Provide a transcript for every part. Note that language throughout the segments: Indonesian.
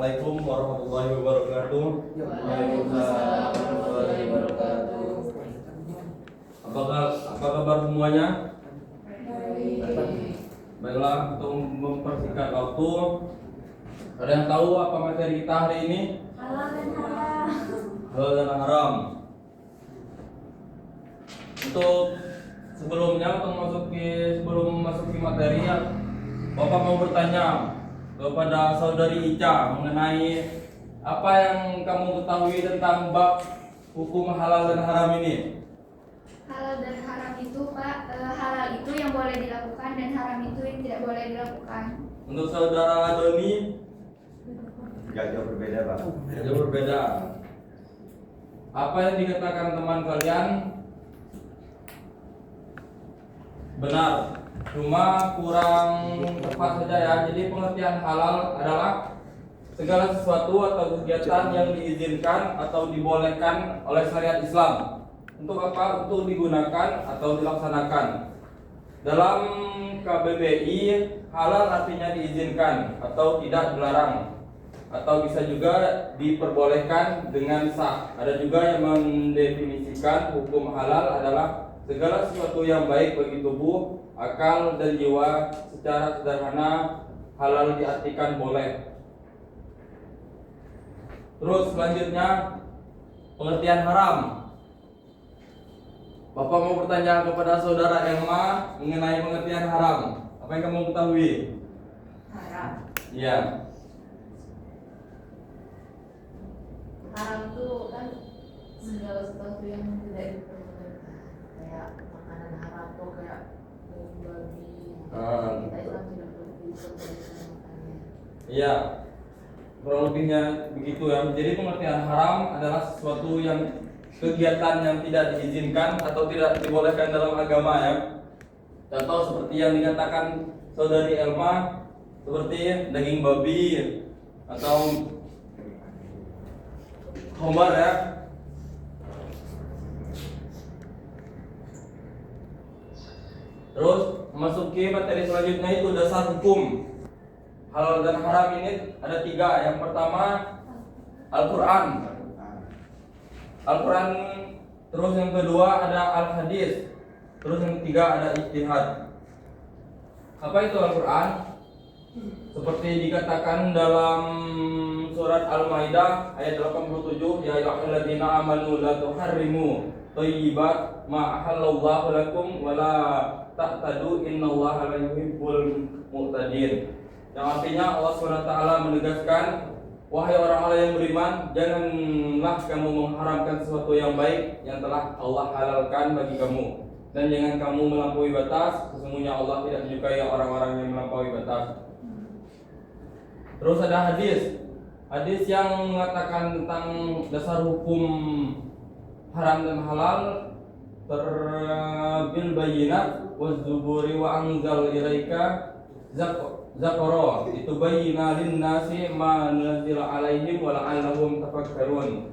Assalamualaikum warahmatullahi wabarakatuh. Waalaikumsalam warahmatullahi wabarakatuh. Apa kabar semuanya? Baik. Baiklah, untuk mempersingkat waktu, ada yang tahu apa materi kita hari ini? Halal dan haram. Halal dan haram. Untuk sebelum memasuki materi, Bapak mau bertanya kepada saudari Ica mengenai apa yang kamu ketahui tentang bab hukum halal dan haram ini. Halal dan haram itu Pak, halal itu yang boleh dilakukan dan haram itu yang tidak boleh dilakukan. Untuk saudara Doni, Jauh berbeda, Pak. jauh berbeda. Apa yang dikatakan teman kalian benar, cuma kurang tepat saja ya. Jadi pengertian halal adalah segala sesuatu atau kegiatan yang diizinkan atau dibolehkan oleh syariat Islam. Untuk apa? Untuk digunakan atau dilaksanakan. Dalam KBBI, halal artinya diizinkan atau tidak dilarang, atau bisa juga diperbolehkan dengan sah. Ada juga yang mendefinisikan hukum halal adalah segala sesuatu yang baik bagi tubuh, akal, dan jiwa. Secara sederhana, halal diartikan boleh. Terus selanjutnya, pengertian haram. Bapak mau bertanya kepada saudara Elma mengenai pengertian haram. Apa yang kamu ketahui? Haram. Iya. Haram itu kan segala sesuatu yang tidak diperbolehkan. Kayak makanan haram tuh kayak daging babi. Kita Islam tidak boleh diperbolehkan makannya. Iya. Kurang lebihnya begitu ya. Jadi pengertian haram adalah sesuatu yang kegiatan yang tidak diizinkan atau tidak dibolehkan dalam agama ya. Contoh seperti yang dikatakan saudari Elma, seperti daging babi atau khamar ya. Terus memasuki materi selanjutnya itu dasar hukum halal dan haram. Ini ada 3. Yang pertama Al-Quran. Al-Quran. Terus yang kedua ada Al-Hadis. Terus yang ketiga ada ijtihad. Apa itu Al-Quran? Seperti dikatakan dalam surat Al-Maidah ayat 87, ya ayyuhalladzina amanu la tuharrimu thayyibat ma ahallallahu lakum wa la ta'tadu innallaha la yuhibbul mu'tadin. Yang artinya Allah SWT menegaskan, wahai orang-orang yang beriman, janganlah kamu mengharamkan sesuatu yang baik yang telah Allah halalkan bagi kamu, dan jangan kamu melampaui batas. Sesungguhnya Allah tidak menyukai orang-orang yang melampaui batas. Terus ada hadis yang mengatakan tentang dasar hukum haram dan halal. Terbil bayinat waz-zuburi wa anzal ilaika Zakoro itu bayyina lin-nasi ma nunzila alaihim wa la'allahum tafakkarun.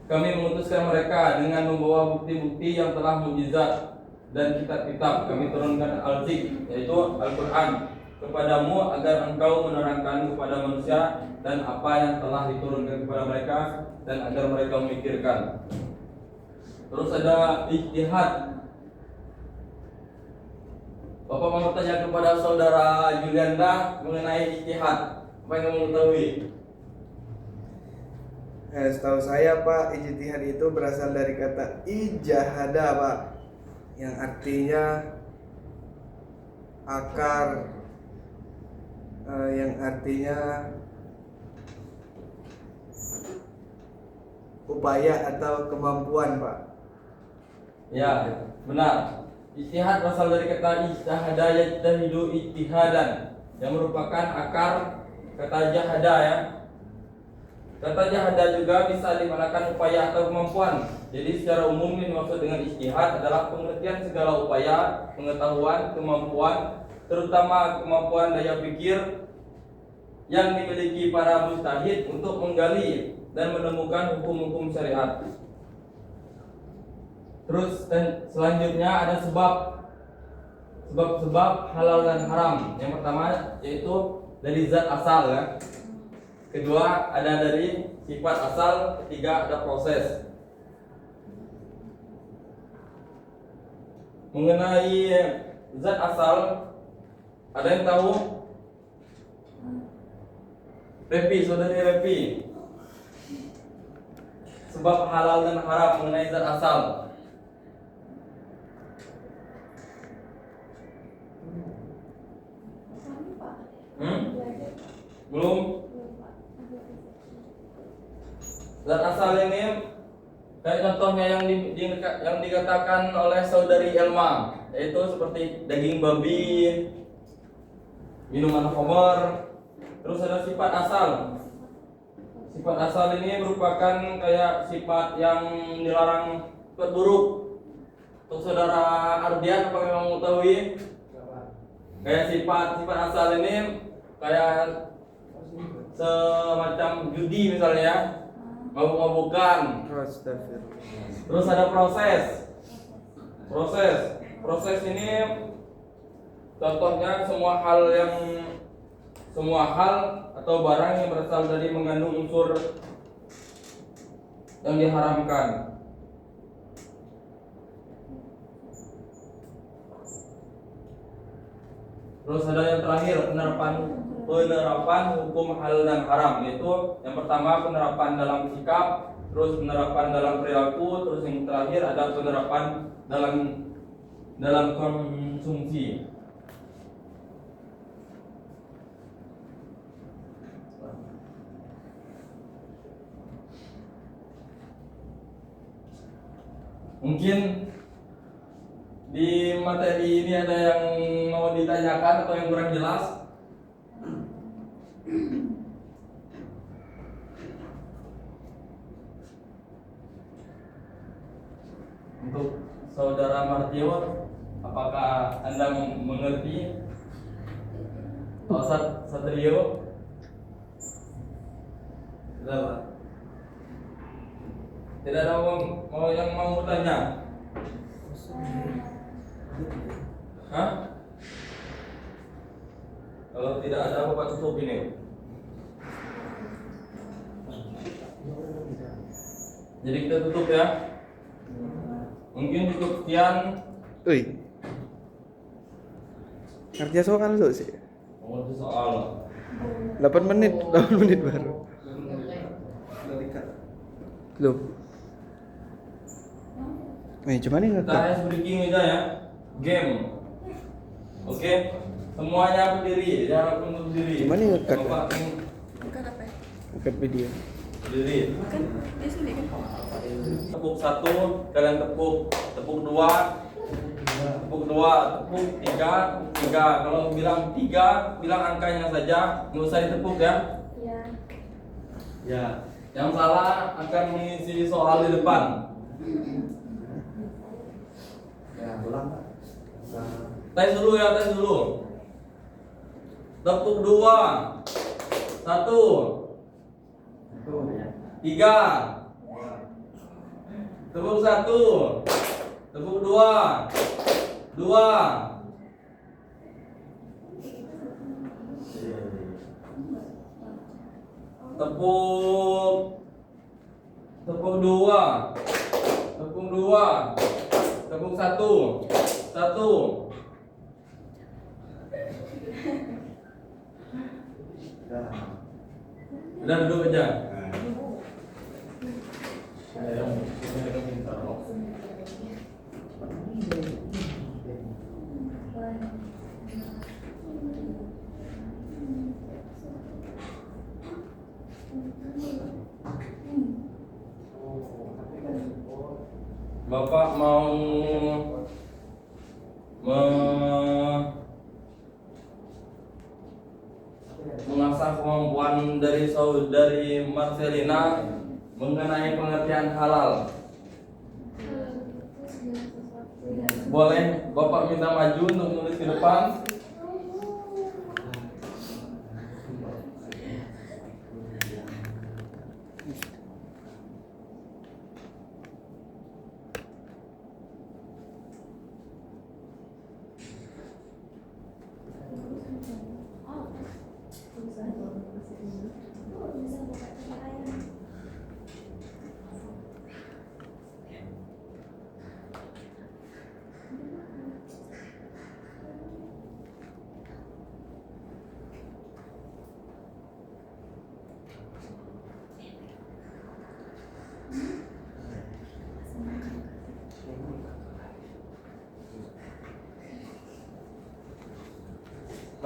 Kami mengutuskan mereka dengan membawa bukti-bukti yang telah mukjizat dan kitab-kitab kami turunkan al-zik, yaitu Al-Quran, kepadamu agar engkau menerangkan kepada manusia dan apa yang telah diturunkan kepada mereka, dan agar mereka memikirkan. Terus ada ijtihad. Bapak mau bertanya kepada saudara Julianda mengenai ijtihad. Apa yang kamu ketahui? Setahu saya Pak, ijtihad itu berasal dari kata ijahada Pak, yang artinya akar, yang artinya upaya atau kemampuan Pak. Ya, benar. Ijtihad berasal dari kata ijtahada yajtahidu ijtihadan, yang merupakan akar kata jahada ya. Kata jahada juga bisa dimanakan upaya atau kemampuan. Jadi secara umum yang dimaksud dengan ijtihad adalah pengertian segala upaya, pengetahuan, kemampuan, terutama kemampuan daya pikir yang dimiliki para mujtahid untuk menggali dan menemukan hukum-hukum syariat. Terus dan selanjutnya ada sebab halal dan haram. Yang pertama yaitu dari zat asal ya. Kedua ada dari sifat asal, ketiga ada proses. Mengenai zat asal, ada yang tahu? Repi, saudari Repi. Sebab halal dan haram mengenai zat asal. Belum? Zat asal ini kayak contohnya yang dikatakan oleh saudari Elma, yaitu seperti daging babi, minuman khamar. Terus ada sifat asal. Sifat asal ini merupakan kayak sifat yang dilarang, sifat buruk. Untuk saudara Ardian, apakah kamu mengetahui? Kayak sifat asal ini kayak semacam judi misalnya, mabuk-mabukan. Terus ada proses. Proses ini contohnya semua hal atau barang yang berasal dari mengandung unsur yang diharamkan. Terus ada yang terakhir, penerapan hukum halal dan haram, yaitu yang pertama penerapan dalam sikap, terus penerapan dalam perilaku, terus yang terakhir ada penerapan dalam konsumsi. Mungkin di materi ini ada yang mau ditanyakan atau yang kurang jelas? Untuk saudara Martio, apakah Anda mengerti? Satrio? Tidak, Pak. Tidak ada yang mau bertanya? Hah? Kalau tidak ada, Bapak tutup ini. Jadi kita tutup ya. Mungkin cukup sekian. Kerja soal lu sih. Mengerti soal 8 menit baru. Belum. Cuman ini kita hanya breaking aja ya. Game. Oke. Semuanya berdiri, jangan untuk berdiri. Cuman ini ngekat. Bapak Ngekat video. berdiri. Kan dia sini kan. Tepuk 1, kalian tepuk 2, tepuk 3. Kalau bilang 3, bilang angkanya saja, nggak usah ditepuk ya. Iya. Ya. Yang salah akan mengisi soal di depan. Ya, ulang. Tes dulu ya, tes dulu. Tepuk 2, 1, 3. Tepuk 1, tepuk 2, 2. Tepuk 2, tepuk 1, 1. Udah duduk aja. Bapak mau mengasah kemampuan dari saudari Marcelina mengenai pengertian halal. Boleh Bapak minta maju untuk nulis di depan.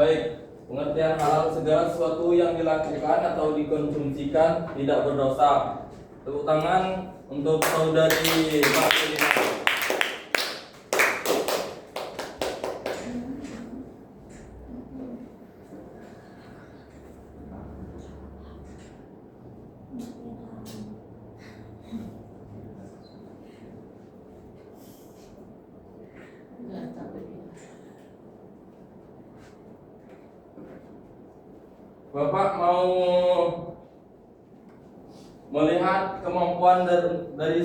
Baik, pengertian halal segala sesuatu yang dilakukan atau dikonsumsikan tidak berdosa. Tepuk tangan untuk saudari Mbak Selina. Jangan sampai dia. Bapak mau melihat kemampuan dari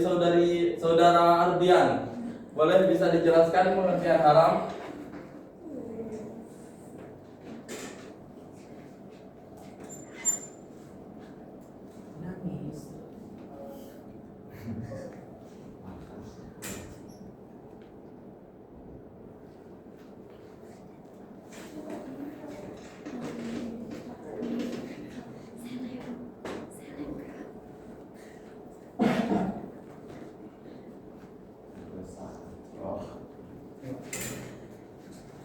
saudara Ardian. Boleh bisa dijelaskan pengertian haram? Nangis.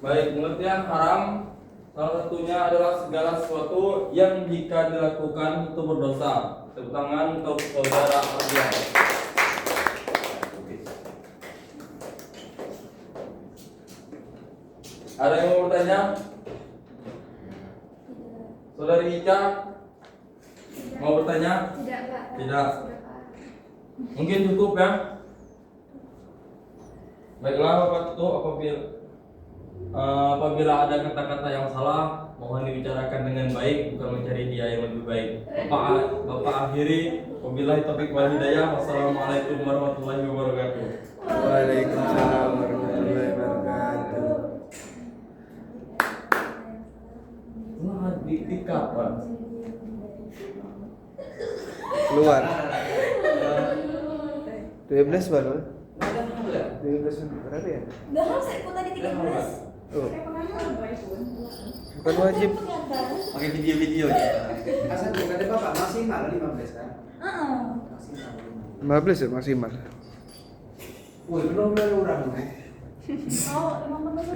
Baik, pengertian haram salah satunya adalah segala sesuatu yang jika dilakukan itu berdosa. Tepuk tangan untuk saudara Ardian. Ada yang mau bertanya? Saudari Ica mau bertanya? Tidak, Pak. Tidak. Sudah, Pak. Mungkin cukup ya. Baiklah Bapak Tutu, apabila ada kata-kata yang salah, mohon dibicarakan dengan baik, bukan mencari dia yang lebih baik. Bapak akhiri. Wabillahi taufiq wal hidayah. Wassalamualaikum warahmatullahi wabarakatuh. Waalaikumsalam warahmatullahi wabarakatuh. Nah, di kapan? Keluar. 12 baru. 12 berapa ya? Dah saya ikut tadi 13. Oh. Bukan wajib. Pakai video-video ya. Asal bukan ada bapak maksimal 15 kan? Heeh. Maksimal. 15 ya maksimal. Woi, belum orang. Oh, emang bener.